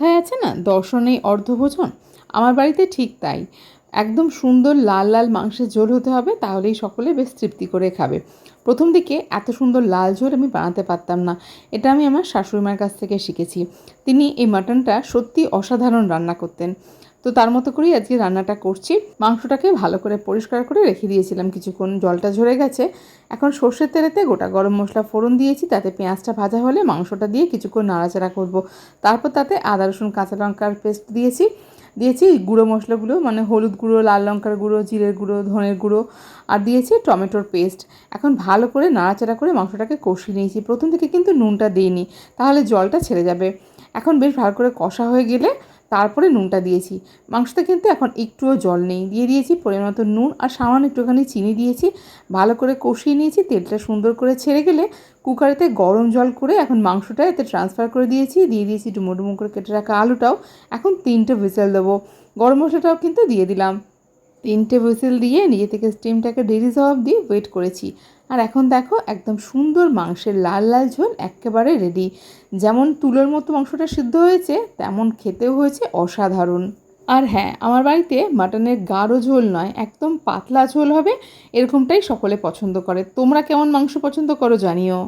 কথায় আছে না, দর্শনেই অর্ধভোজন। আমার বাড়িতে ঠিক তাই। একদম সুন্দর লাল লাল মাংসের ঝোল হতে হবে, তাহলেই সকলে বেশ তৃপ্তি করে খাবে। প্রথম দিকে এত সুন্দর লাল ঝোল আমি বানাতে পারতাম না। এটা আমি আমার শাশুড়িমার কাছ থেকে শিখেছি। তিনি এই মাটনটা সত্যি অসাধারণ রান্না করতেন। তো তার মতো করেই আজকে রান্নাটা করছি। মাংসটাকে ভালো করে পরিষ্কার করে রেখে দিয়েছিলাম কিছুক্ষণ, জলটা ঝরে গেছে। এখন সর্ষের তেলেতে গোটা গরম মশলা ফোড়ন দিয়েছি, তাতে পেঁয়াজটা ভাজা হলে মাংসটা দিয়ে কিছুক্ষণ নাড়াচাড়া করব। তারপর তাতে আদা রসুন কাঁচা লঙ্কার পেস্ট দিয়েছি, দিয়েছি গুঁড়ো মশলাগুলো, মানে হলুদ গুঁড়ো, লাল লঙ্কার গুঁড়ো, জিরের গুঁড়ো, ধনের গুঁড়ো, আর দিয়েছি টমেটোর পেস্ট। এখন ভালো করে নাড়াচাড়া করে মাংসটাকে কষিয়ে নিয়েছি। প্রথম থেকে কিন্তু নুনটা দিইনি, তাহলে জলটা ছেড়ে যাবে। এখন বেশ ভালো করে কষা হয়ে গেলে তারপরে নুনটা দিয়েছি। মাংসতে কিন্তু এখন একটুও জল নেই, দিয়ে দিয়েছি পরিমাণ মতো নুন আর সামান্য একটুখানি চিনি দিয়েছি। ভালো করে কষিয়ে নিয়েছি। তেলটা সুন্দর করে ছেড়ে গেলে কুকারেতে গরম জল করে এখন মাংসটা এতে ট্রান্সফার করে দিয়েছি, দিয়ে দিয়েছি ডুমো ডুমো করে কেটে রাখা আলুটাও। এখন 3টে হুইসেল দেবো। গরম মশলাটাও কিন্তু দিয়ে দিলাম। 3টে হুইসেল দিয়ে নিজে থেকে স্টিমটাকে রিলিজ হওয়া অবধি ওয়েট করেছি। আর এখন দেখো একদম সুন্দর মাংসের লাল লাল ঝোল একেবারে রেডি। যেমন তুলোর মতো মাংসটা সিদ্ধ হয়েছে, তেমন খেতেও হয়েছে অসাধারণ। আর হ্যাঁ, আমার বাড়িতে মাটনের গাঢ় ঝোল নয়, একদম পাতলা ঝোল হবে, এরকমটাই সকলে পছন্দ করে। তোমরা কেমন মাংস পছন্দ করো জানিও।